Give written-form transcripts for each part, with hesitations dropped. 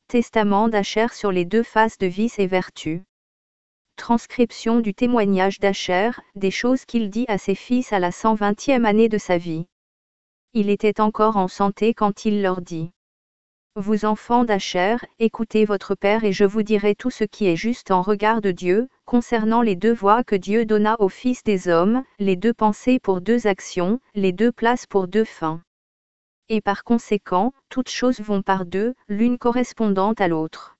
testament d'Acher sur les deux faces de vice et vertu. Transcription du témoignage d'Acher, des choses qu'il dit à ses fils à la 120e année de sa vie. Il était encore en santé quand il leur dit: Vous enfants d'Acher, écoutez votre père et je vous dirai tout ce qui est juste en regard de Dieu, concernant les deux voies que Dieu donna aux fils des hommes, les deux pensées pour deux actions, les deux places pour deux fins. Et par conséquent, toutes choses vont par deux, l'une correspondant à l'autre.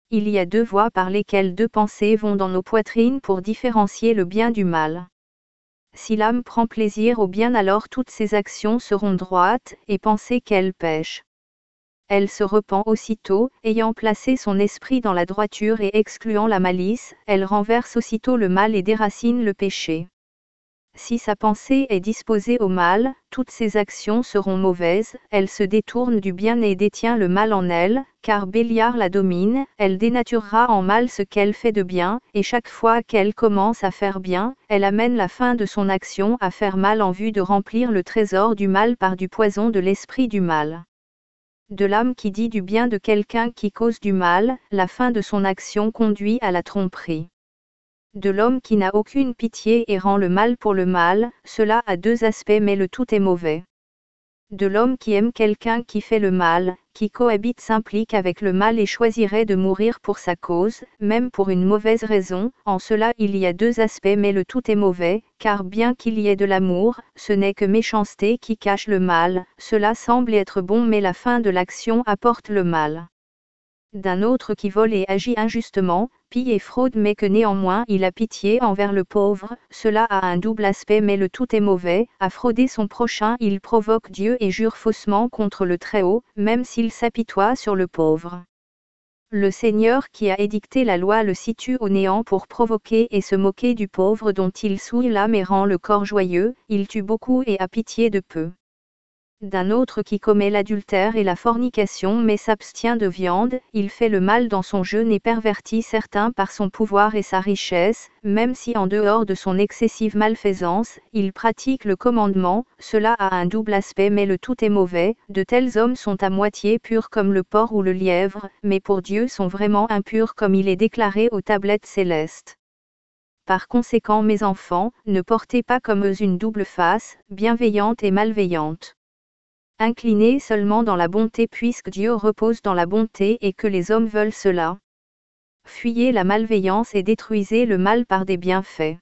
Il y a deux voies par lesquelles deux pensées vont dans nos poitrines pour différencier le bien du mal. Si l'âme prend plaisir au bien, alors toutes ses actions seront droites, et penser qu'elle pêche. Elle se repent aussitôt, ayant placé son esprit dans la droiture et excluant la malice, elle renverse aussitôt le mal et déracine le péché. Si sa pensée est disposée au mal, toutes ses actions seront mauvaises, elle se détourne du bien et détient le mal en elle, car Béliar la domine, elle dénaturera en mal ce qu'elle fait de bien, et chaque fois qu'elle commence à faire bien, elle amène la fin de son action à faire mal en vue de remplir le trésor du mal par du poison de l'esprit du mal. De l'âme qui dit du bien de quelqu'un qui cause du mal, la fin de son action conduit à la tromperie. De l'homme qui n'a aucune pitié et rend le mal pour le mal, cela a deux aspects mais le tout est mauvais. De l'homme qui aime quelqu'un qui fait le mal, qui cohabite s'implique avec le mal et choisirait de mourir pour sa cause, même pour une mauvaise raison, en cela il y a deux aspects mais le tout est mauvais, car bien qu'il y ait de l'amour, ce n'est que méchanceté qui cache le mal, cela semble être bon mais la fin de l'action apporte le mal. D'un autre qui vole et agit injustement, pille et fraude mais que néanmoins il a pitié envers le pauvre, cela a un double aspect mais le tout est mauvais, à frauder son prochain il provoque Dieu et jure faussement contre le Très-Haut, même s'il s'apitoie sur le pauvre. Le Seigneur qui a édicté la loi le situe au néant pour provoquer et se moquer du pauvre dont il souille l'âme et rend le corps joyeux, il tue beaucoup et a pitié de peu. D'un autre qui commet l'adultère et la fornication mais s'abstient de viande, il fait le mal dans son jeûne et pervertit certains par son pouvoir et sa richesse, même si en dehors de son excessive malfaisance, il pratique le commandement, cela a un double aspect mais le tout est mauvais, de tels hommes sont à moitié purs comme le porc ou le lièvre, mais pour Dieu sont vraiment impurs comme il est déclaré aux tablettes célestes. Par conséquent mes enfants, ne portez pas comme eux une double face, bienveillante et malveillante. Inclinez seulement dans la bonté puisque Dieu repose dans la bonté et que les hommes veulent cela. Fuyez la malveillance et détruisez le mal par des bienfaits.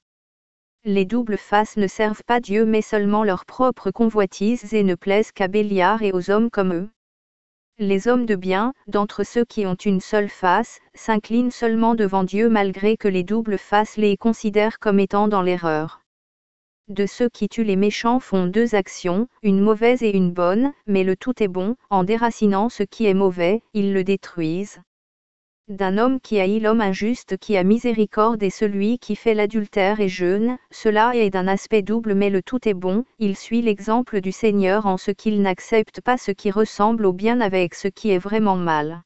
Les doubles faces ne servent pas Dieu mais seulement leurs propres convoitises et ne plaisent qu'à Béliar et aux hommes comme eux. Les hommes de bien, d'entre ceux qui ont une seule face, s'inclinent seulement devant Dieu malgré que les doubles faces les considèrent comme étant dans l'erreur. De ceux qui tuent les méchants font deux actions, une mauvaise et une bonne, mais le tout est bon, en déracinant ce qui est mauvais, ils le détruisent. D'un homme qui haït l'homme injuste qui a miséricorde et celui qui fait l'adultère et jeûne, cela est d'un aspect double mais le tout est bon, il suit l'exemple du Seigneur en ce qu'il n'accepte pas ce qui ressemble au bien avec ce qui est vraiment mal.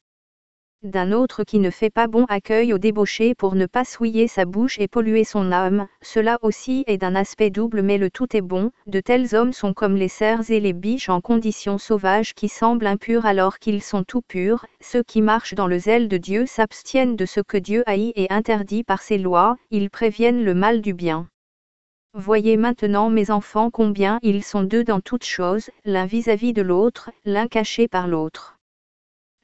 D'un autre qui ne fait pas bon accueil au débauché pour ne pas souiller sa bouche et polluer son âme, cela aussi est d'un aspect double mais le tout est bon, de tels hommes sont comme les cerfs et les biches en condition sauvage qui semblent impurs alors qu'ils sont tout purs, ceux qui marchent dans le zèle de Dieu s'abstiennent de ce que Dieu haït et interdit par ses lois, ils préviennent le mal du bien. Voyez maintenant mes enfants combien ils sont deux dans toutes choses, l'un vis-à-vis de l'autre, l'un caché par l'autre.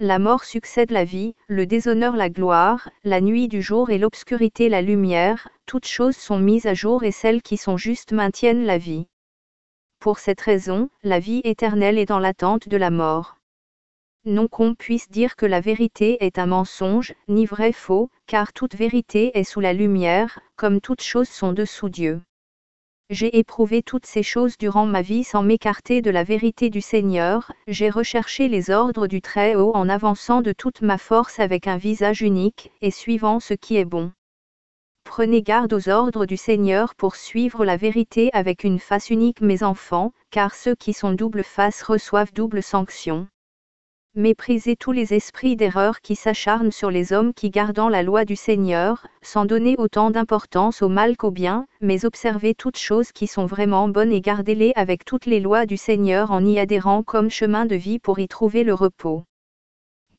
La mort succède la vie, le déshonneur la gloire, la nuit du jour et l'obscurité la lumière, toutes choses sont mises à jour et celles qui sont justes maintiennent la vie. Pour cette raison, la vie éternelle est dans l'attente de la mort. Non qu'on puisse dire que la vérité est un mensonge, ni vrai faux, car toute vérité est sous la lumière, comme toutes choses sont dessous Dieu. J'ai éprouvé toutes ces choses durant ma vie sans m'écarter de la vérité du Seigneur, j'ai recherché les ordres du Très-Haut en avançant de toute ma force avec un visage unique, et suivant ce qui est bon. Prenez garde aux ordres du Seigneur pour suivre la vérité avec une face unique mes enfants, car ceux qui sont double face reçoivent double sanction. Méprisez tous les esprits d'erreur qui s'acharnent sur les hommes qui gardant la loi du Seigneur, sans donner autant d'importance au mal qu'au bien, mais observez toutes choses qui sont vraiment bonnes et gardez-les avec toutes les lois du Seigneur en y adhérant comme chemin de vie pour y trouver le repos.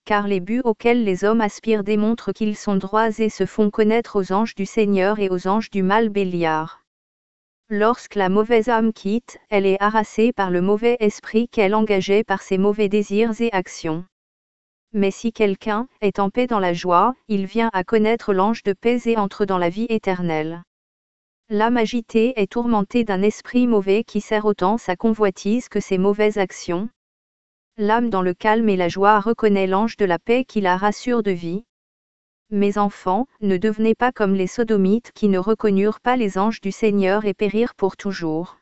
car les buts auxquels les hommes aspirent démontrent qu'ils sont droits et se font connaître aux anges du Seigneur et aux anges du mal Béliar. Lorsque la mauvaise âme quitte, elle est harassée par le mauvais esprit qu'elle engageait par ses mauvais désirs et actions. Mais si quelqu'un est en paix dans la joie, il vient à connaître l'ange de paix et entre dans la vie éternelle. L'âme agitée est tourmentée d'un esprit mauvais qui sert autant sa convoitise que ses mauvaises actions. L'âme dans le calme et la joie reconnaît l'ange de la paix qui la rassure de vie. Mes enfants, ne devenez pas comme les sodomites qui ne reconnurent pas les anges du Seigneur et périrent pour toujours.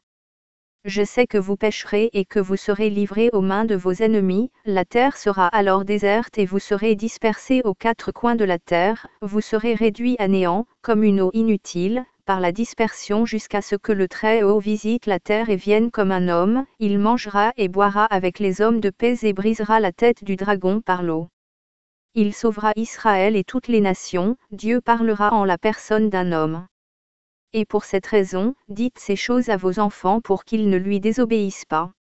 Je sais que vous pécherez et que vous serez livrés aux mains de vos ennemis, la terre sera alors déserte et vous serez dispersés aux quatre coins de la terre, vous serez réduits à néant, comme une eau inutile, par la dispersion jusqu'à ce que le Très-Haut visite la terre et vienne comme un homme, il mangera et boira avec les hommes de paix et brisera la tête du dragon par l'eau. Il sauvera Israël et toutes les nations, Dieu parlera en la personne d'un homme. Et pour cette raison, dites ces choses à vos enfants pour qu'ils ne lui désobéissent pas.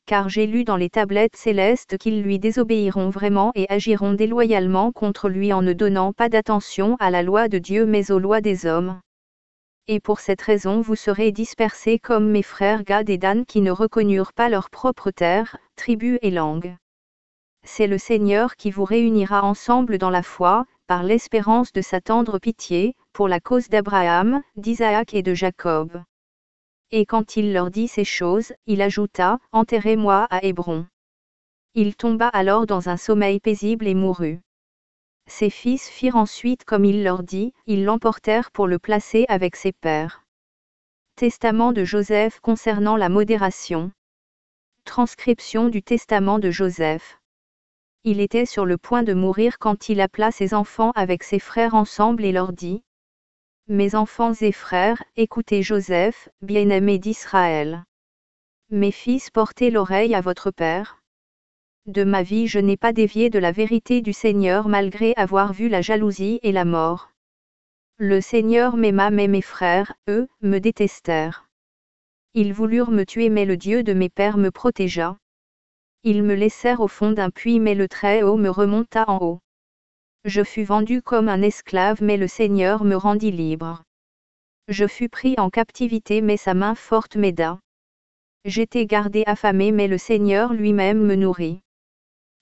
Car j'ai lu dans les tablettes célestes qu'ils lui désobéiront vraiment et agiront déloyalement contre lui en ne donnant pas d'attention à la loi de Dieu mais aux lois des hommes. Et pour cette raison vous serez dispersés comme mes frères Gad et Dan qui ne reconnurent pas leur propre terre, tribu et langue. C'est le Seigneur qui vous réunira ensemble dans la foi, par l'espérance de sa tendre pitié, pour la cause d'Abraham, d'Isaac et de Jacob. Et quand il leur dit ces choses, il ajouta, enterrez-moi à Hébron. Il tomba alors dans un sommeil paisible et mourut. Ses fils firent ensuite comme il leur dit, ils l'emportèrent pour le placer avec ses pères. Testament de Joseph concernant la modération. Transcription du testament de Joseph. Il était sur le point de mourir quand il appela ses enfants avec ses frères ensemble et leur dit: Mes enfants et frères, écoutez Joseph, bien-aimé d'Israël. Mes fils, portez l'oreille à votre père. De ma vie je n'ai pas dévié de la vérité du Seigneur malgré avoir vu la jalousie et la mort. Le Seigneur m'aima mais mes frères, eux, me détestèrent. Ils voulurent me tuer mais le Dieu de mes pères me protégea. Ils me laissèrent au fond d'un puits mais le Très-Haut me remonta en haut. Je fus vendu comme un esclave mais le Seigneur me rendit libre. Je fus pris en captivité mais sa main forte m'aida. J'étais gardé affamé mais le Seigneur lui-même me nourrit.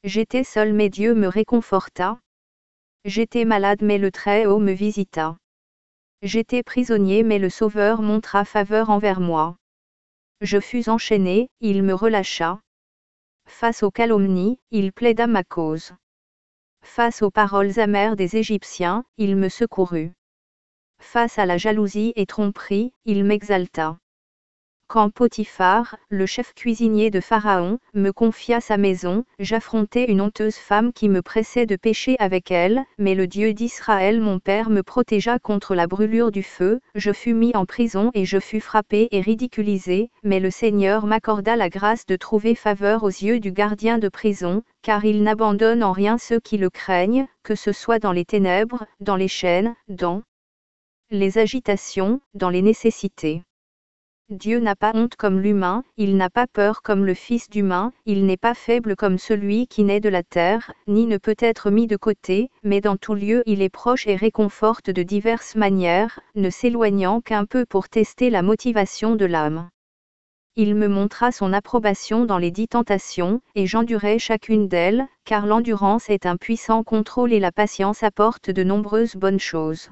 J'étais seul mais Dieu me réconforta. J'étais malade mais le Très-Haut me visita. J'étais prisonnier mais le Sauveur montra faveur envers moi. Je fus enchaîné, il me relâcha. Face aux calomnies, il plaida ma cause. Face aux paroles amères des Égyptiens, il me secourut. Face à la jalousie et tromperie, il m'exalta. Quand Potiphar, le chef cuisinier de Pharaon, me confia sa maison, j'affrontai une honteuse femme qui me pressait de pécher avec elle, mais le Dieu d'Israël mon père me protégea contre la brûlure du feu, je fus mis en prison et je fus frappé et ridiculisé, mais le Seigneur m'accorda la grâce de trouver faveur aux yeux du gardien de prison, car il n'abandonne en rien ceux qui le craignent, que ce soit dans les ténèbres, dans les chaînes, dans les agitations, dans les nécessités. Dieu n'a pas honte comme l'humain, il n'a pas peur comme le Fils d'humain, il n'est pas faible comme celui qui naît de la terre, ni ne peut être mis de côté, mais dans tout lieu il est proche et réconforte de diverses manières, ne s'éloignant qu'un peu pour tester la motivation de l'âme. Il me montra son approbation dans les 10 tentations, et j'endurai chacune d'elles, car l'endurance est un puissant contrôle et la patience apporte de nombreuses bonnes choses.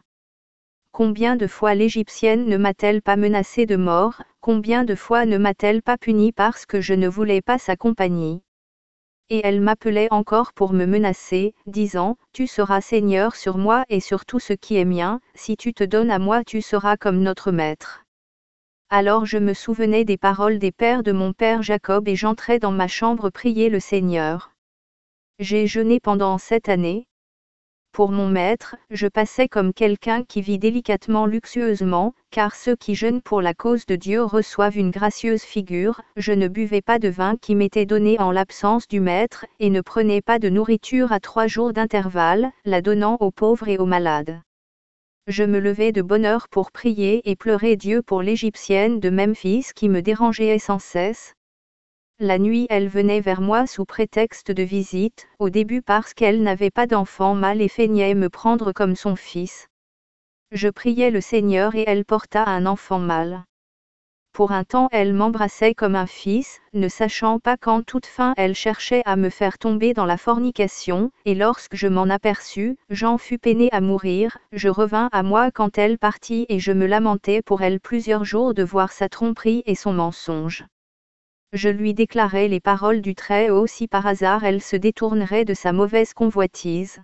Combien de fois l'Égyptienne ne m'a-t-elle pas menacée de mort, combien de fois ne m'a-t-elle pas punie parce que je ne voulais pas sa compagnie? Et elle m'appelait encore pour me menacer, disant, tu seras seigneur sur moi et sur tout ce qui est mien, si tu te donnes à moi tu seras comme notre maître. Alors je me souvenais des paroles des pères de mon père Jacob et j'entrai dans ma chambre prier le Seigneur. J'ai jeûné pendant 7 années. Pour mon maître, je passais comme quelqu'un qui vit délicatement luxueusement, car ceux qui jeûnent pour la cause de Dieu reçoivent une gracieuse figure, je ne buvais pas de vin qui m'était donné en l'absence du maître, et ne prenais pas de nourriture à 3 jours d'intervalle, la donnant aux pauvres et aux malades. Je me levais de bonne heure pour prier et pleurer Dieu pour l'Égyptienne de Memphis qui me dérangeait sans cesse. La nuit elle venait vers moi sous prétexte de visite, au début parce qu'elle n'avait pas d'enfant mâle et feignait me prendre comme son fils. Je priai le Seigneur et elle porta un enfant mâle. Pour un temps elle m'embrassait comme un fils, ne sachant pas qu'en toute fin elle cherchait à me faire tomber dans la fornication, et lorsque je m'en aperçus, j'en fus peiné à mourir, je revins à moi quand elle partit et je me lamentai pour elle plusieurs jours de voir sa tromperie et son mensonge. Je lui déclarai les paroles du Très-Haut si par hasard elle se détournerait de sa mauvaise convoitise.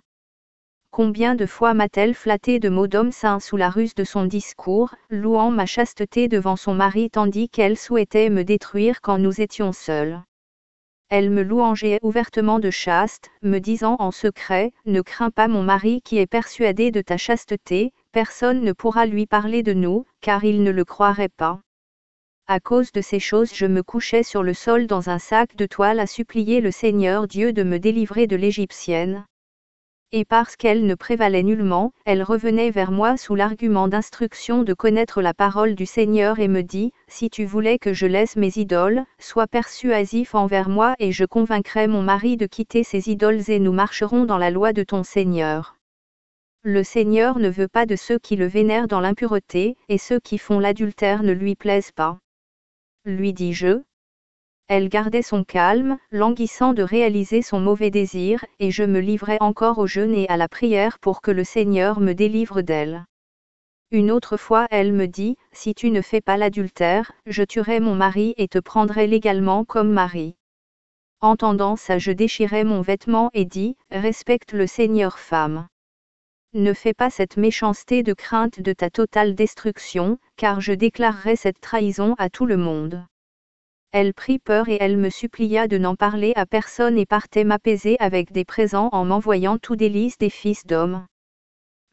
Combien de fois m'a-t-elle flatté de mots d'homme saint sous la ruse de son discours, louant ma chasteté devant son mari tandis qu'elle souhaitait me détruire quand nous étions seuls. Elle me louangeait ouvertement de chaste, me disant en secret, « Ne crains pas mon mari qui est persuadé de ta chasteté, personne ne pourra lui parler de nous, car il ne le croirait pas. » À cause de ces choses je me couchais sur le sol dans un sac de toile à supplier le Seigneur Dieu de me délivrer de l'Égyptienne. Et parce qu'elle ne prévalait nullement, elle revenait vers moi sous l'argument d'instruction de connaître la parole du Seigneur et me dit, « Si tu voulais que je laisse mes idoles, sois persuasif envers moi et je convaincrai mon mari de quitter ses idoles et nous marcherons dans la loi de ton Seigneur. » Le Seigneur ne veut pas de ceux qui le vénèrent dans l'impureté, et ceux qui font l'adultère ne lui plaisent pas. Lui dis-je. Elle gardait son calme, languissant de réaliser son mauvais désir, et je me livrais encore au jeûne et à la prière pour que le Seigneur me délivre d'elle. Une autre fois elle me dit, « Si tu ne fais pas l'adultère, je tuerai mon mari et te prendrai légalement comme mari. » Entendant ça je déchirai mon vêtement et dis, « Respecte le Seigneur femme. Ne fais pas cette méchanceté de crainte de ta totale destruction, car je déclarerai cette trahison à tout le monde. » Elle prit peur et elle me supplia de n'en parler à personne et partait m'apaiser avec des présents en m'envoyant tout délice des fils d'hommes.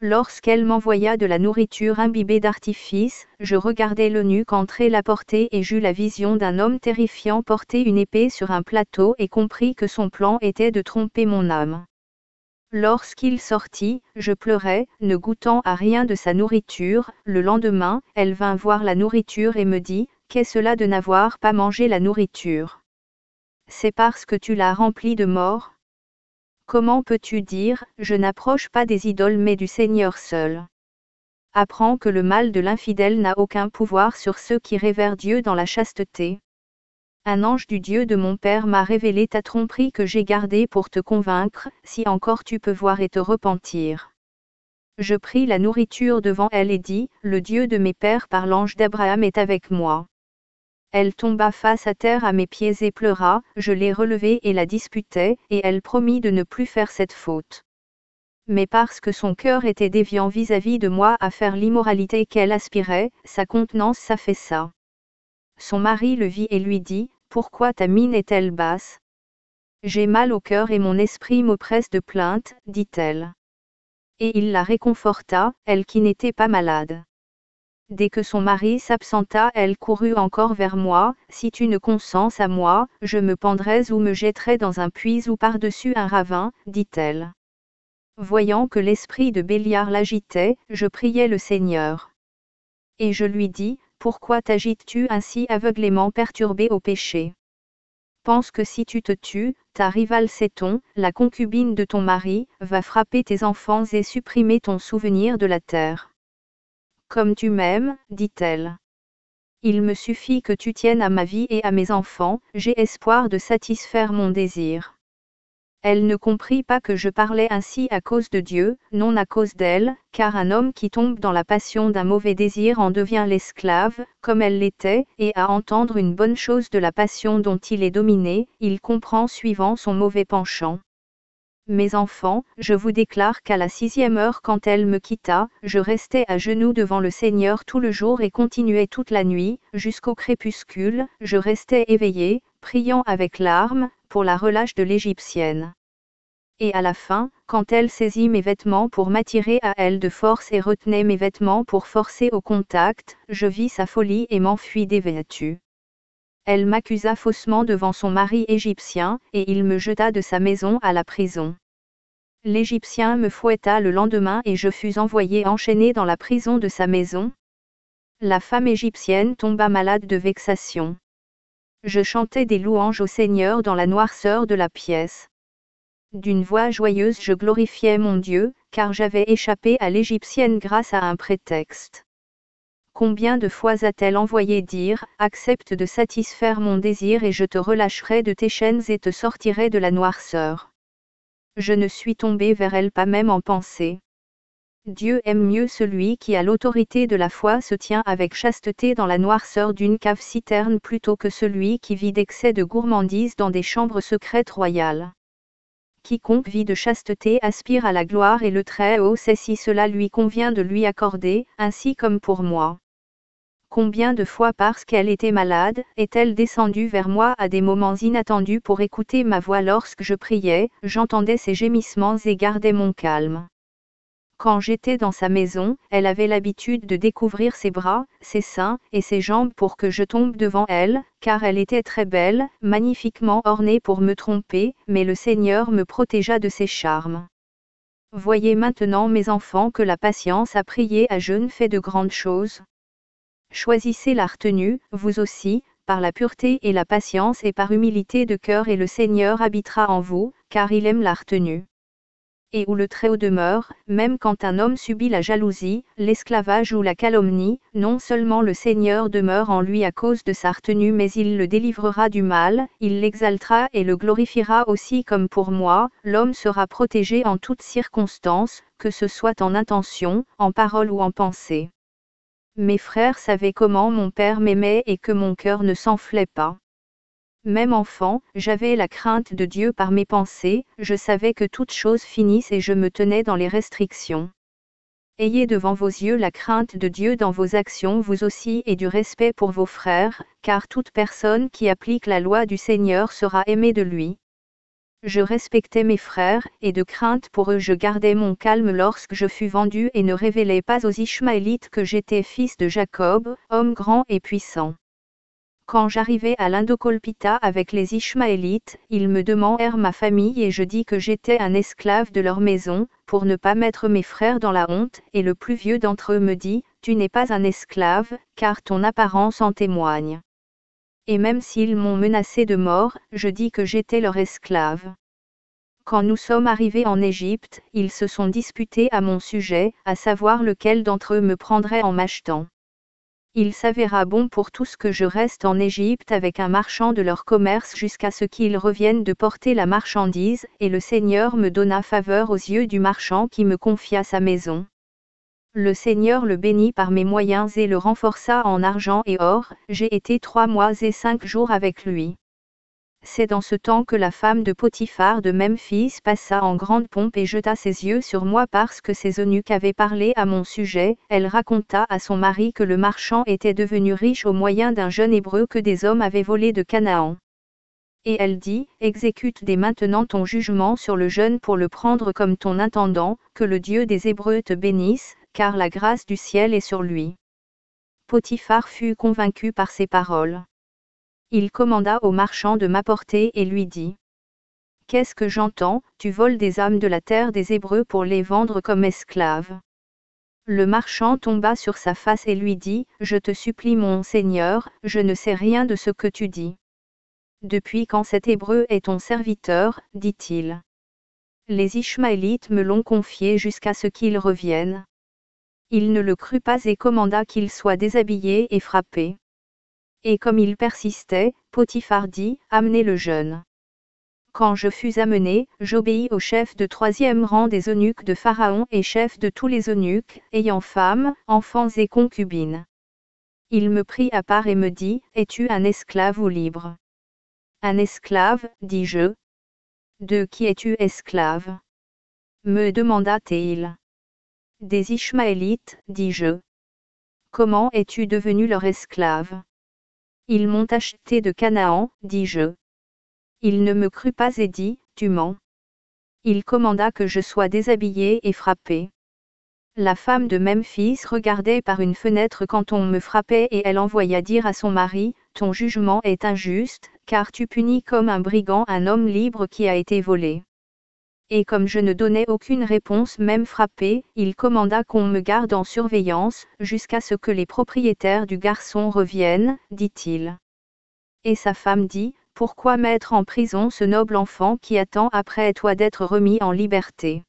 Lorsqu'elle m'envoya de la nourriture imbibée d'artifice, je regardai l'eunuque entrer la portée et j'eus la vision d'un homme terrifiant porter une épée sur un plateau et compris que son plan était de tromper mon âme. Lorsqu'il sortit, je pleurais, ne goûtant à rien de sa nourriture. Le lendemain, elle vint voir la nourriture et me dit, « Qu'est cela de n'avoir pas mangé la nourriture? C'est parce que tu l'as remplie de mort? Comment peux-tu dire, je n'approche pas des idoles mais du Seigneur seul? Apprends que le mal de l'infidèle n'a aucun pouvoir sur ceux qui révèrent Dieu dans la chasteté. Un ange du Dieu de mon père m'a révélé ta tromperie que j'ai gardée pour te convaincre, si encore tu peux voir et te repentir. » Je pris la nourriture devant elle et dis, « Le Dieu de mes pères par l'ange d'Abraham est avec moi. » Elle tomba face à terre à mes pieds et pleura, je l'ai relevée et la disputai, et elle promit de ne plus faire cette faute. Mais parce que son cœur était déviant vis-à-vis de moi à faire l'immoralité qu'elle aspirait, sa contenance s'affaissa. Son mari le vit et lui dit, « Pourquoi ta mine est-elle basse? J'ai mal au cœur et mon esprit m'oppresse de plainte, dit-elle. » Et il la réconforta, elle qui n'était pas malade. Dès que son mari s'absenta, elle courut encore vers moi, « Si tu ne consens à moi, je me pendrais ou me jetterais dans un puits ou par-dessus un ravin, dit-elle. » Voyant que l'esprit de Béliar l'agitait, je priai le Seigneur. Et je lui dis, « Pourquoi t'agites-tu ainsi aveuglément perturbé au péché? Pense que si tu te tues, ta rivale Séton, la concubine de ton mari, va frapper tes enfants et supprimer ton souvenir de la terre. Comme tu m'aimes, dit-elle. Il me suffit que tu tiennes à ma vie et à mes enfants, j'ai espoir de satisfaire mon désir. » Elle ne comprit pas que je parlais ainsi à cause de Dieu, non à cause d'elle, car un homme qui tombe dans la passion d'un mauvais désir en devient l'esclave, comme elle l'était, et à entendre une bonne chose de la passion dont il est dominé, il comprend suivant son mauvais penchant. Mes enfants, je vous déclare qu'à la 6e heure quand elle me quitta, je restais à genoux devant le Seigneur tout le jour et continuais toute la nuit, jusqu'au crépuscule, je restais éveillé, priant avec larmes, pour la relâche de l'Égyptienne. Et à la fin, quand elle saisit mes vêtements pour m'attirer à elle de force et retenait mes vêtements pour forcer au contact, je vis sa folie et m'enfuis dévêtue. Elle m'accusa faussement devant son mari égyptien, et il me jeta de sa maison à la prison. L'Égyptien me fouetta le lendemain et je fus envoyé enchaîné dans la prison de sa maison. La femme égyptienne tomba malade de vexation. je chantais des louanges au Seigneur dans la noirceur de la pièce. D'une voix joyeuse je glorifiais mon Dieu, car j'avais échappé à l'Égyptienne grâce à un prétexte. Combien de fois a-t-elle envoyé dire, accepte de satisfaire mon désir et je te relâcherai de tes chaînes et te sortirai de la noirceur. Je ne suis tombé vers elle pas même en pensée. Dieu aime mieux celui qui à l'autorité de la foi se tient avec chasteté dans la noirceur d'une cave-citerne plutôt que celui qui vit d'excès de gourmandise dans des chambres secrètes royales. Quiconque vit de chasteté aspire à la gloire et le Très-Haut sait si cela lui convient de lui accorder, ainsi comme pour moi. Combien de fois parce qu'elle était malade, est-elle descendue vers moi à des moments inattendus pour écouter ma voix lorsque je priais, j'entendais ses gémissements et gardais mon calme. Quand j'étais dans sa maison, elle avait l'habitude de découvrir ses bras, ses seins et ses jambes pour que je tombe devant elle, car elle était très belle, magnifiquement ornée pour me tromper, mais le Seigneur me protégea de ses charmes. Voyez maintenant mes enfants que la patience à prier à jeûne fait de grandes choses. Choisissez la retenue, vous aussi, par la pureté et la patience et par humilité de cœur et le Seigneur habitera en vous, car il aime la retenue. Et où le Très-Haut demeure, même quand un homme subit la jalousie, l'esclavage ou la calomnie, non seulement le Seigneur demeure en lui à cause de sa retenue mais il le délivrera du mal, il l'exaltera et le glorifiera aussi comme pour moi, l'homme sera protégé en toutes circonstances, que ce soit en intention, en parole ou en pensée. Mes frères savaient comment mon Père m'aimait et que mon cœur ne s'enflait pas. Même enfant, j'avais la crainte de Dieu par mes pensées, je savais que toutes choses finissent et je me tenais dans les restrictions. Ayez devant vos yeux la crainte de Dieu dans vos actions vous aussi et du respect pour vos frères, car toute personne qui applique la loi du Seigneur sera aimée de lui. Je respectais mes frères, et de crainte pour eux je gardais mon calme lorsque je fus vendu et ne révélai pas aux Ishmaélites que j'étais fils de Jacob, homme grand et puissant. Quand j'arrivai à l'Indokolpita avec les Ishmaélites, ils me demandèrent ma famille et je dis que j'étais un esclave de leur maison, pour ne pas mettre mes frères dans la honte, et le plus vieux d'entre eux me dit, tu n'es pas un esclave, car ton apparence en témoigne. Et même s'ils m'ont menacé de mort, je dis que j'étais leur esclave. Quand nous sommes arrivés en Égypte, ils se sont disputés à mon sujet, à savoir lequel d'entre eux me prendrait en m'achetant. Il s'avéra bon pour tous que je reste en Égypte avec un marchand de leur commerce jusqu'à ce qu'ils reviennent de porter la marchandise, et le Seigneur me donna faveur aux yeux du marchand qui me confia sa maison. Le Seigneur le bénit par mes moyens et le renforça en argent et or, j'ai été 3 mois et 5 jours avec lui. C'est dans ce temps que la femme de Potiphar de Memphis passa en grande pompe et jeta ses yeux sur moi parce que ses eunuques avaient parlé à mon sujet. Elle raconta à son mari que le marchand était devenu riche au moyen d'un jeune hébreu que des hommes avaient volé de Canaan. Et elle dit, exécute dès maintenant ton jugement sur le jeune pour le prendre comme ton intendant, que le Dieu des Hébreux te bénisse, car la grâce du ciel est sur lui. Potiphar fut convaincu par ces paroles. Il commanda au marchand de m'apporter et lui dit. Qu'est-ce que j'entends, tu voles des âmes de la terre des Hébreux pour les vendre comme esclaves. Le marchand tomba sur sa face et lui dit, je te supplie mon Seigneur, je ne sais rien de ce que tu dis. Depuis quand cet Hébreu est ton serviteur, dit-il. Les Ishmaélites me l'ont confié jusqu'à ce qu'il revienne. Il ne le crut pas et commanda qu'il soit déshabillé et frappé. Et comme il persistait, Potiphar dit, amenez le jeune. Quand je fus amené, j'obéis au chef de 3e rang des eunuques de Pharaon et chef de tous les eunuques, ayant femmes, enfants et concubines. Il me prit à part et me dit, es-tu un esclave ou libre? Un esclave, dis-je. De qui es-tu esclave? Me demanda-t-il. Des Ishmaélites, dis-je. Comment es-tu devenu leur esclave? Ils m'ont acheté de Canaan, dis-je. Il ne me crut pas et dit, tu mens. Il commanda que je sois déshabillé et frappé. La femme de Memphis regardait par une fenêtre quand on me frappait et elle envoya dire à son mari, ton jugement est injuste, car tu punis comme un brigand un homme libre qui a été volé. Et comme je ne donnais aucune réponse même frappé, il commanda qu'on me garde en surveillance, jusqu'à ce que les propriétaires du garçon reviennent, dit-il. Et sa femme dit, pourquoi mettre en prison ce noble enfant qui attend après toi d'être remis en liberté?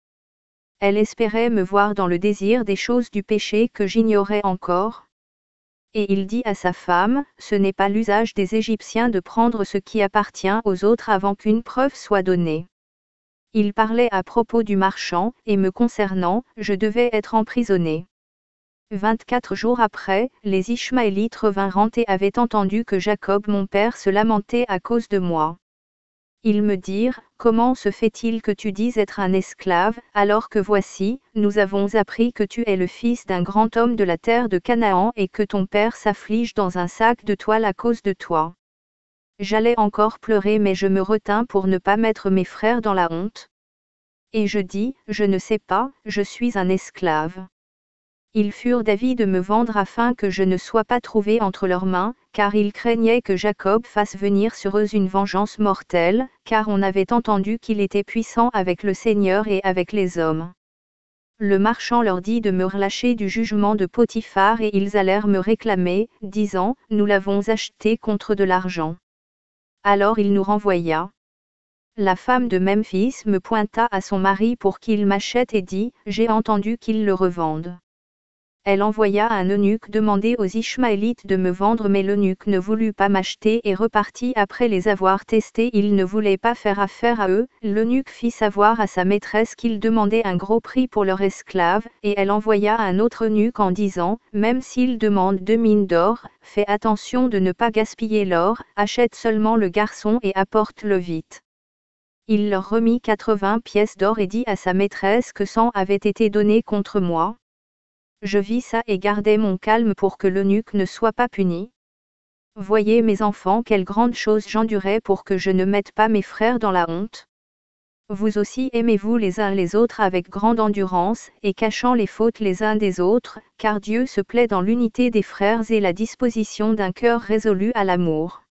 Elle espérait me voir dans le désir des choses du péché que j'ignorais encore. Et il dit à sa femme, ce n'est pas l'usage des Égyptiens de prendre ce qui appartient aux autres avant qu'une preuve soit donnée. Il parlait à propos du marchand, et me concernant, je devais être emprisonné. 24 jours après, les Ishmaélites revinrent et avaient entendu que Jacob mon père se lamentait à cause de moi. Ils me dirent, comment se fait-il que tu dises être un esclave, alors que voici, nous avons appris que tu es le fils d'un grand homme de la terre de Canaan et que ton père s'afflige dans un sac de toile à cause de toi. J'allais encore pleurer mais je me retins pour ne pas mettre mes frères dans la honte. Et je dis, je ne sais pas, je suis un esclave. Ils furent d'avis de me vendre afin que je ne sois pas trouvé entre leurs mains, car ils craignaient que Jacob fasse venir sur eux une vengeance mortelle, car on avait entendu qu'il était puissant avec le Seigneur et avec les hommes. Le marchand leur dit de me relâcher du jugement de Potiphar et ils allèrent me réclamer, disant, nous l'avons acheté contre de l'argent. Alors il nous renvoya. La femme de Memphis me pointa à son mari pour qu'il m'achète et dit, j'ai entendu qu'il le revende. Elle envoya un eunuque demander aux Ishmaélites de me vendre mais l'eunuque ne voulut pas m'acheter et repartit après les avoir testés. Il ne voulait pas faire affaire à eux. L'eunuque fit savoir à sa maîtresse qu'il demandait un gros prix pour leur esclave, et elle envoya un autre eunuque en disant, même s'il demande 2 mines d'or, fais attention de ne pas gaspiller l'or, achète seulement le garçon et apporte-le vite. Il leur remit 80 pièces d'or et dit à sa maîtresse que 100 avaient été données contre moi. Je vis ça et gardai mon calme pour que l'eunuque ne soit pas puni. Voyez mes enfants quelle grande chose j'endurais pour que je ne mette pas mes frères dans la honte. Vous aussi aimez-vous les uns les autres avec grande endurance, et cachant les fautes les uns des autres, car Dieu se plaît dans l'unité des frères et la disposition d'un cœur résolu à l'amour.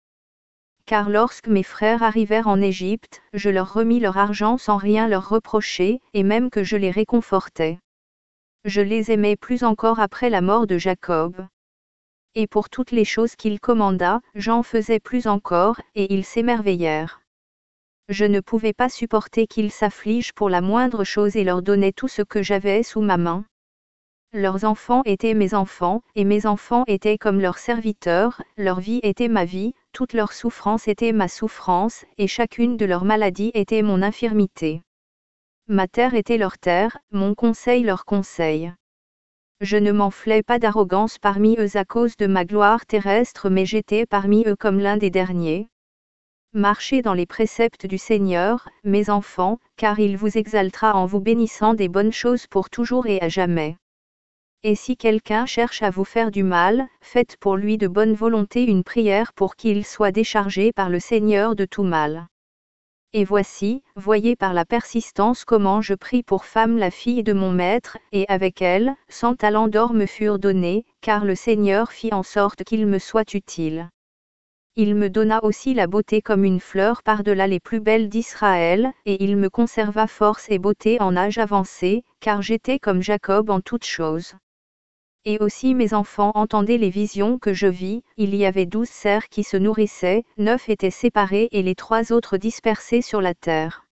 Car lorsque mes frères arrivèrent en Égypte, je leur remis leur argent sans rien leur reprocher, et même que je les réconfortais. Je les aimais plus encore après la mort de Jacob. Et pour toutes les choses qu'il commanda, j'en faisais plus encore, et ils s'émerveillèrent. Je ne pouvais pas supporter qu'ils s'affligent pour la moindre chose et leur donnais tout ce que j'avais sous ma main. Leurs enfants étaient mes enfants, et mes enfants étaient comme leurs serviteurs, leur vie était ma vie, toute leur souffrance était ma souffrance, et chacune de leurs maladies était mon infirmité. Ma terre était leur terre, mon conseil leur conseil. Je ne m'enflais pas d'arrogance parmi eux à cause de ma gloire terrestre mais j'étais parmi eux comme l'un des derniers. Marchez dans les préceptes du Seigneur, mes enfants, car il vous exaltera en vous bénissant des bonnes choses pour toujours et à jamais. Et si quelqu'un cherche à vous faire du mal, faites pour lui de bonne volonté une prière pour qu'il soit déchargé par le Seigneur de tout mal. Et voici, voyez par la persistance comment je pris pour femme la fille de mon maître, et avec elle, 100 talents d'or me furent donnés, car le Seigneur fit en sorte qu'il me soit utile. Il me donna aussi la beauté comme une fleur par-delà les plus belles d'Israël, et il me conserva force et beauté en âge avancé, car j'étais comme Jacob en toutes choses. Et aussi mes enfants entendaient les visions que je vis, il y avait 12 cerfs qui se nourrissaient, 9 étaient séparés et les 3 autres dispersés sur la terre.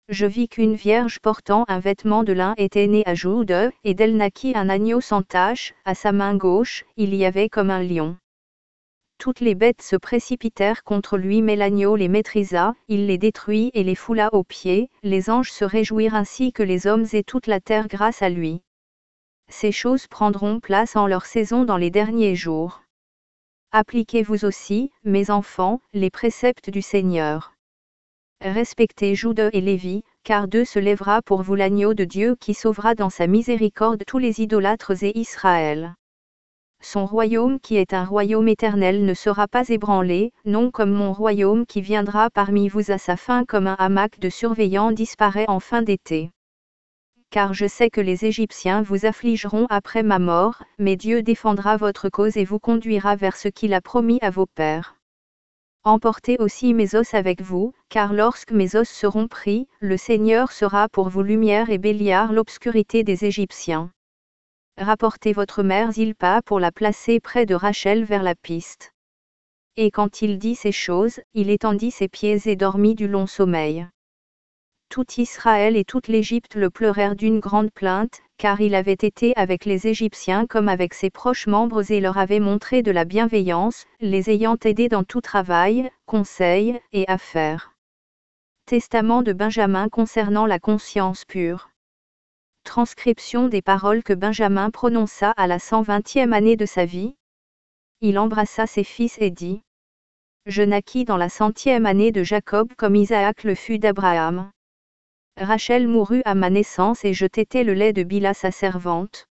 Je vis qu'une vierge portant un vêtement de lin était née à Jude, et d'elle naquit un agneau sans tache, à sa main gauche, il y avait comme un lion. Toutes les bêtes se précipitèrent contre lui mais l'agneau les maîtrisa, il les détruit et les foula aux pieds, les anges se réjouirent ainsi que les hommes et toute la terre grâce à lui. Ces choses prendront place en leur saison dans les derniers jours. Appliquez-vous aussi, mes enfants, les préceptes du Seigneur. Respectez Jude et Lévi, car d'eux se lèvera pour vous l'agneau de Dieu qui sauvera dans sa miséricorde tous les idolâtres et Israël. Son royaume qui est un royaume éternel ne sera pas ébranlé, non comme mon royaume qui viendra parmi vous à sa fin comme un hamac de surveillants disparaît en fin d'été. Car je sais que les Égyptiens vous affligeront après ma mort, mais Dieu défendra votre cause et vous conduira vers ce qu'il a promis à vos pères. Emportez aussi mes os avec vous, car lorsque mes os seront pris, le Seigneur sera pour vous lumière et béliard l'obscurité des Égyptiens. Rapportez votre mère Zilpa pour la placer près de Rachel vers la piste. Et quand il dit ces choses, il étendit ses pieds et dormit du long sommeil. Tout Israël et toute l'Égypte le pleurèrent d'une grande plainte, car il avait été avec les Égyptiens comme avec ses proches membres et leur avait montré de la bienveillance, les ayant aidés dans tout travail, conseil et affaires. Testament de Benjamin concernant la conscience pure. Transcription des paroles que Benjamin prononça à la 120e année de sa vie. Il embrassa ses fils et dit: Je naquis dans la 100e année de Jacob comme Isaac le fut d'Abraham. Rachel mourut à ma naissance et je tétai le lait de Bila sa servante.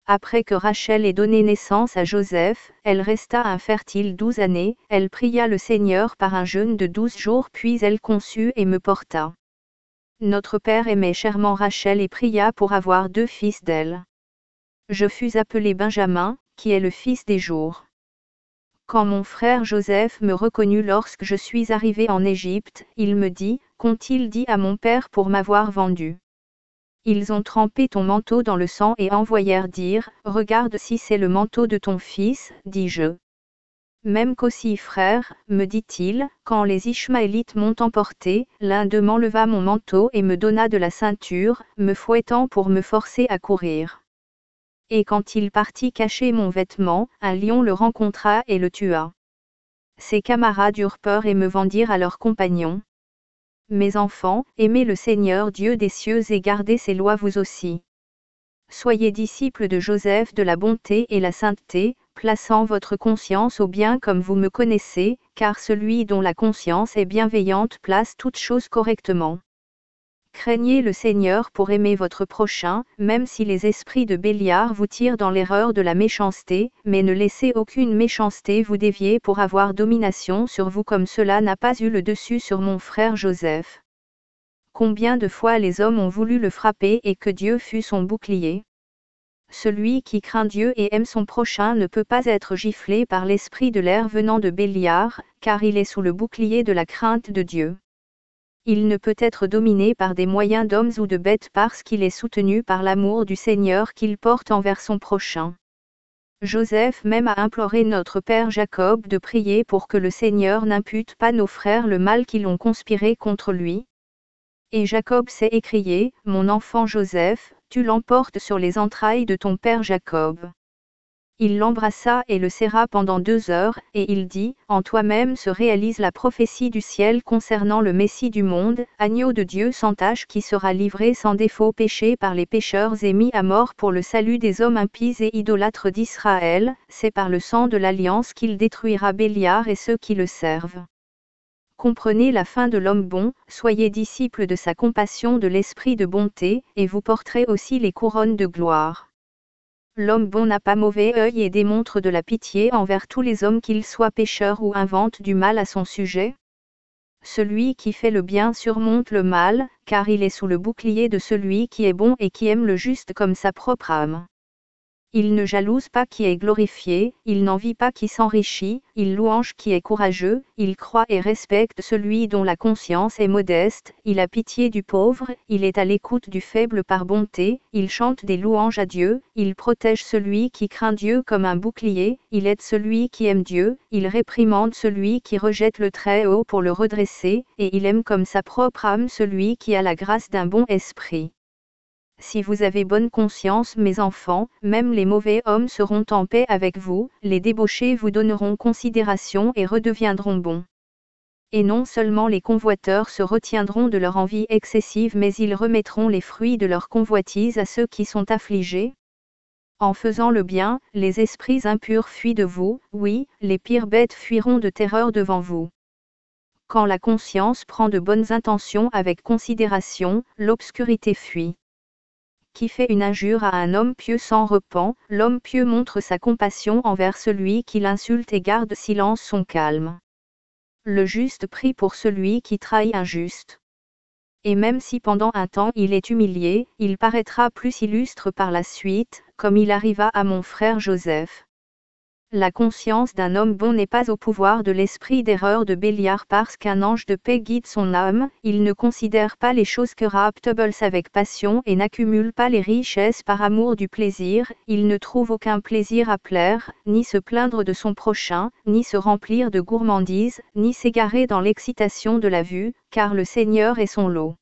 Après que Rachel ait donné naissance à Joseph, elle resta infertile 12 années, elle pria le Seigneur par un jeûne de 12 jours puis elle conçut et me porta. Notre père aimait chèrement Rachel et pria pour avoir 2 fils d'elle. Je fus appelé Benjamin, qui est le fils des jours. Quand mon frère Joseph me reconnut lorsque je suis arrivé en Égypte, il me dit: Qu'ont-ils dit à mon père pour m'avoir vendu? Ils ont trempé ton manteau dans le sang et envoyèrent dire: Regarde si c'est le manteau de ton fils, dis-je. Même qu'aussi frère, me dit-il, quand les Ishmaélites m'ont emporté, l'un d'eux m'enleva mon manteau et me donna de la ceinture, me fouettant pour me forcer à courir. Et quand il partit cacher mon vêtement, un lion le rencontra et le tua. Ses camarades eurent peur et me vendirent à leurs compagnons. Mes enfants, aimez le Seigneur Dieu des cieux et gardez ses lois vous aussi. Soyez disciples de Joseph de la bonté et la sainteté, plaçant votre conscience au bien comme vous me connaissez, car celui dont la conscience est bienveillante place toutes choses correctement. Craignez le Seigneur pour aimer votre prochain, même si les esprits de Béliar vous tirent dans l'erreur de la méchanceté, mais ne laissez aucune méchanceté vous dévier pour avoir domination sur vous comme cela n'a pas eu le dessus sur mon frère Joseph. Combien de fois les hommes ont voulu le frapper et que Dieu fut son bouclier? Celui qui craint Dieu et aime son prochain ne peut pas être giflé par l'esprit de l'air venant de Béliar, car il est sous le bouclier de la crainte de Dieu. Il ne peut être dominé par des moyens d'hommes ou de bêtes parce qu'il est soutenu par l'amour du Seigneur qu'il porte envers son prochain. Joseph même a imploré notre père Jacob de prier pour que le Seigneur n'impute pas nos frères le mal qu'ils ont conspiré contre lui. Et Jacob s'est écrié: Mon enfant Joseph, tu l'emportes sur les entrailles de ton père Jacob. Il l'embrassa et le serra pendant 2 heures, et il dit: En toi-même se réalise la prophétie du ciel concernant le Messie du monde, agneau de Dieu sans tache qui sera livré sans défaut péché par les pécheurs et mis à mort pour le salut des hommes impies et idolâtres d'Israël, c'est par le sang de l'alliance qu'il détruira Béliar et ceux qui le servent. Comprenez la fin de l'homme bon, soyez disciples de sa compassion de l'esprit de bonté, et vous porterez aussi les couronnes de gloire. L'homme bon n'a pas mauvais œil et démontre de la pitié envers tous les hommes qu'ils soient pécheurs ou inventent du mal à son sujet. Celui qui fait le bien surmonte le mal, car il est sous le bouclier de celui qui est bon et qui aime le juste comme sa propre âme. Il ne jalouse pas qui est glorifié, il n'envie pas qui s'enrichit, il louange qui est courageux, il croit et respecte celui dont la conscience est modeste, il a pitié du pauvre, il est à l'écoute du faible par bonté, il chante des louanges à Dieu, il protège celui qui craint Dieu comme un bouclier, il aide celui qui aime Dieu, il réprimande celui qui rejette le Très-Haut pour le redresser, et il aime comme sa propre âme celui qui a la grâce d'un bon esprit. Si vous avez bonne conscience mes enfants, même les mauvais hommes seront en paix avec vous, les débauchés vous donneront considération et redeviendront bons. Et non seulement les convoiteurs se retiendront de leur envie excessive mais ils remettront les fruits de leur convoitise à ceux qui sont affligés. En faisant le bien, les esprits impurs fuient de vous, oui, les pires bêtes fuiront de terreur devant vous. Quand la conscience prend de bonnes intentions avec considération, l'obscurité fuit. Qui fait une injure à un homme pieux s'en repent, l'homme pieux montre sa compassion envers celui qui l'insulte et garde silence son calme. Le juste prie pour celui qui trahit un juste. Et même si pendant un temps il est humilié, il paraîtra plus illustre par la suite, comme il arriva à mon frère Joseph. La conscience d'un homme bon n'est pas au pouvoir de l'esprit d'erreur de Béliard parce qu'un ange de paix guide son âme, il ne considère pas les choses corruptibles avec passion et n'accumule pas les richesses par amour du plaisir, il ne trouve aucun plaisir à plaire, ni se plaindre de son prochain, ni se remplir de gourmandise, ni s'égarer dans l'excitation de la vue, car le Seigneur est son lot.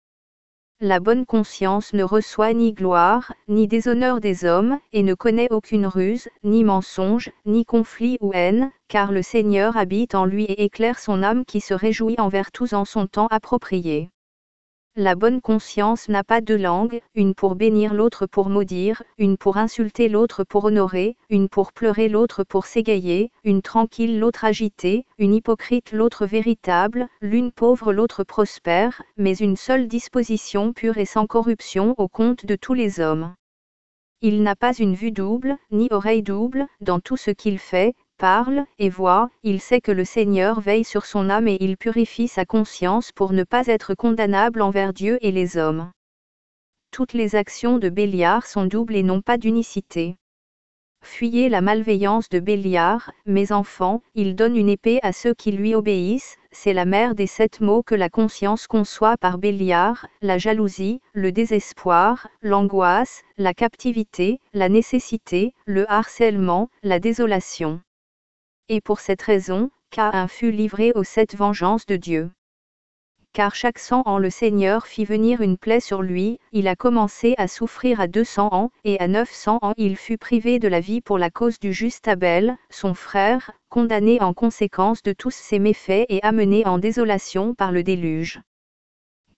La bonne conscience ne reçoit ni gloire, ni déshonneur des hommes, et ne connaît aucune ruse, ni mensonge, ni conflit ou haine, car le Seigneur habite en lui et éclaire son âme qui se réjouit envers tous en son temps approprié. La bonne conscience n'a pas deux langues, une pour bénir l'autre pour maudire, une pour insulter l'autre pour honorer, une pour pleurer l'autre pour s'égayer, une tranquille l'autre agitée, une hypocrite l'autre véritable, l'une pauvre l'autre prospère, mais une seule disposition pure et sans corruption au compte de tous les hommes. Il n'a pas une vue double, ni oreille double, dans tout ce qu'il fait, parle et voit, il sait que le Seigneur veille sur son âme et il purifie sa conscience pour ne pas être condamnable envers Dieu et les hommes. Toutes les actions de Béliard sont doubles et non pas d'unicité. Fuyez la malveillance de Béliard, mes enfants, il donne une épée à ceux qui lui obéissent, c'est la mère des 7 maux que la conscience conçoit par Béliard, la jalousie, le désespoir, l'angoisse, la captivité, la nécessité, le harcèlement, la désolation. Et pour cette raison, Caïn fut livré aux 7 vengeances de Dieu. Car chaque 100 ans le Seigneur fit venir une plaie sur lui, il a commencé à souffrir à 200 ans, et à 900 ans il fut privé de la vie pour la cause du juste Abel, son frère, condamné en conséquence de tous ses méfaits et amené en désolation par le déluge.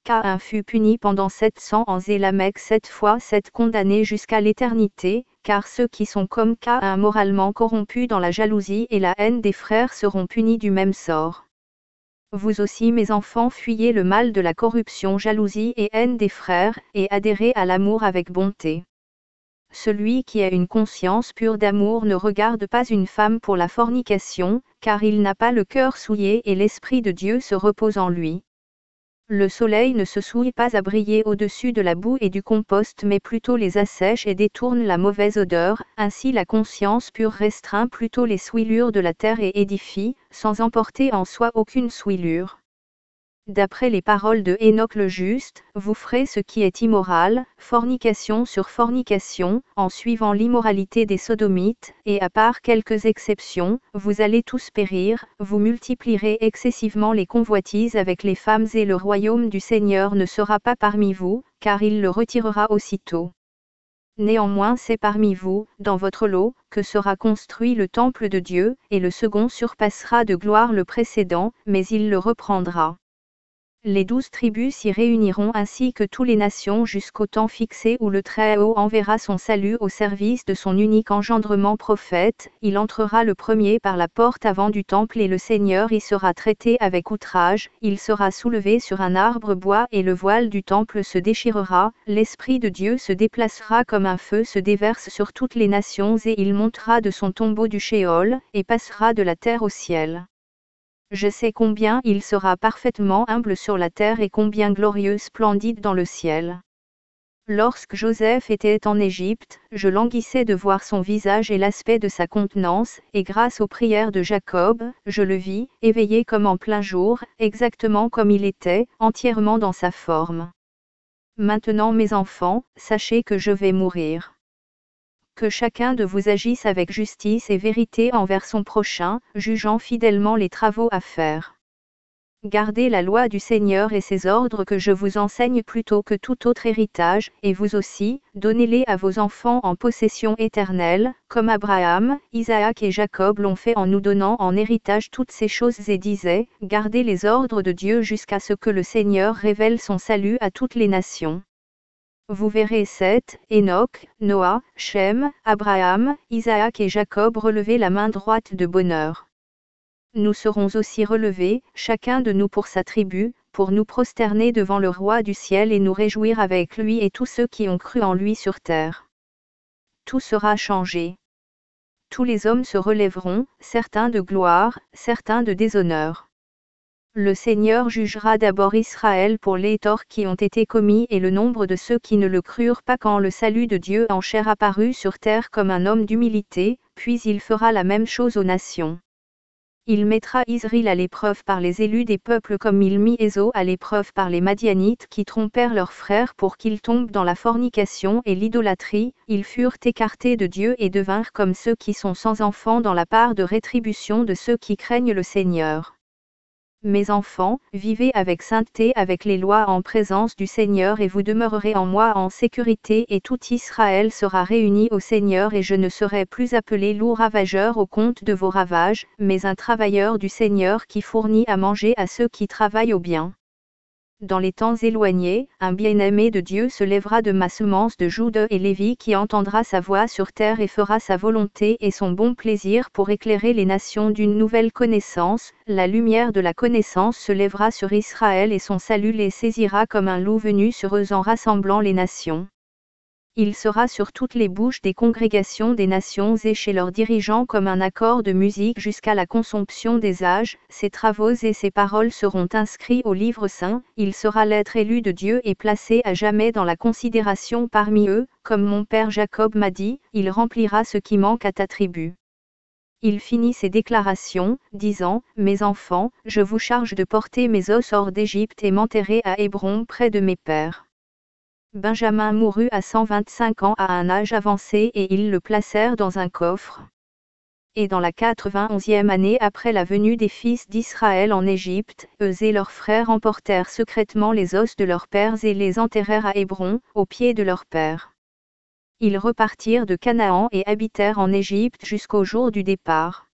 Caïn fut puni pendant 700 ans et Lamech 7 fois 7 condamné jusqu'à l'éternité, car ceux qui sont comme Caïn moralement corrompus dans la jalousie et la haine des frères seront punis du même sort. Vous aussi mes enfants fuyez le mal de la corruption, jalousie et haine des frères, et adhérez à l'amour avec bonté. Celui qui a une conscience pure d'amour ne regarde pas une femme pour la fornication, car il n'a pas le cœur souillé et l'Esprit de Dieu se repose en lui. Le soleil ne se souille pas à briller au-dessus de la boue et du compost mais plutôt les assèche et détourne la mauvaise odeur, ainsi la conscience pure restreint plutôt les souillures de la terre et édifie, sans emporter en soi aucune souillure. D'après les paroles de Enoch le juste, vous ferez ce qui est immoral, fornication sur fornication, en suivant l'immoralité des sodomites, et à part quelques exceptions, vous allez tous périr, vous multiplierez excessivement les convoitises avec les femmes et le royaume du Seigneur ne sera pas parmi vous, car il le retirera aussitôt. Néanmoins c'est parmi vous, dans votre lot, que sera construit le temple de Dieu, et le second surpassera de gloire le précédent, mais il le reprendra. Les 12 tribus s'y réuniront ainsi que toutes les nations jusqu'au temps fixé où le Très-Haut enverra son salut au service de son unique engendrement prophète, il entrera le premier par la porte avant du temple et le Seigneur y sera traité avec outrage, il sera soulevé sur un arbre bois et le voile du temple se déchirera, l'Esprit de Dieu se déplacera comme un feu se déverse sur toutes les nations et il montera de son tombeau du Shéol, et passera de la terre au ciel. Je sais combien il sera parfaitement humble sur la terre et combien glorieux splendide dans le ciel. Lorsque Joseph était en Égypte, je languissais de voir son visage et l'aspect de sa contenance, et grâce aux prières de Jacob, je le vis, éveillé comme en plein jour, exactement comme il était, entièrement dans sa forme. Maintenant mes enfants, sachez que je vais mourir. Que chacun de vous agisse avec justice et vérité envers son prochain, jugeant fidèlement les travaux à faire. Gardez la loi du Seigneur et ses ordres que je vous enseigne plutôt que tout autre héritage, et vous aussi, donnez-les à vos enfants en possession éternelle, comme Abraham, Isaac et Jacob l'ont fait en nous donnant en héritage toutes ces choses et disaient, gardez les ordres de Dieu jusqu'à ce que le Seigneur révèle son salut à toutes les nations. Vous verrez Seth, Enoch, Noah, Shem, Abraham, Isaac et Jacob relever la main droite de bonheur. Nous serons aussi relevés, chacun de nous pour sa tribu, pour nous prosterner devant le roi du ciel et nous réjouir avec lui et tous ceux qui ont cru en lui sur terre. Tout sera changé. Tous les hommes se relèveront, certains de gloire, certains de déshonneur. Le Seigneur jugera d'abord Israël pour les torts qui ont été commis et le nombre de ceux qui ne le crurent pas quand le salut de Dieu en chair apparut sur terre comme un homme d'humilité, puis il fera la même chose aux nations. Il mettra Israël à l'épreuve par les élus des peuples comme il mit Ésaü à l'épreuve par les Madianites qui trompèrent leurs frères pour qu'ils tombent dans la fornication et l'idolâtrie, ils furent écartés de Dieu et devinrent comme ceux qui sont sans enfants dans la part de rétribution de ceux qui craignent le Seigneur. Mes enfants, vivez avec sainteté avec les lois en présence du Seigneur et vous demeurerez en moi en sécurité et tout Israël sera réuni au Seigneur et je ne serai plus appelé loup ravageur au compte de vos ravages, mais un travailleur du Seigneur qui fournit à manger à ceux qui travaillent au bien. Dans les temps éloignés, un bien-aimé de Dieu se lèvera de ma semence de Juda et Lévi qui entendra sa voix sur terre et fera sa volonté et son bon plaisir pour éclairer les nations d'une nouvelle connaissance. La lumière de la connaissance se lèvera sur Israël et son salut les saisira comme un loup venu sur eux en rassemblant les nations. Il sera sur toutes les bouches des congrégations des nations et chez leurs dirigeants comme un accord de musique jusqu'à la consomption des âges. Ses travaux et ses paroles seront inscrits au livre saint. Il sera l'être élu de Dieu et placé à jamais dans la considération parmi eux, comme mon père Jacob m'a dit, il remplira ce qui manque à ta tribu. Il finit ses déclarations, disant, Mes enfants, je vous charge de porter mes os hors d'Égypte et m'enterrer à Hébron près de mes pères. Benjamin mourut à 125 ans à un âge avancé et ils le placèrent dans un coffre. Et dans la 91e année après la venue des fils d'Israël en Égypte, eux et leurs frères emportèrent secrètement les os de leurs pères et les enterrèrent à Hébron, au pied de leur père. Ils repartirent de Canaan et habitèrent en Égypte jusqu'au jour du départ.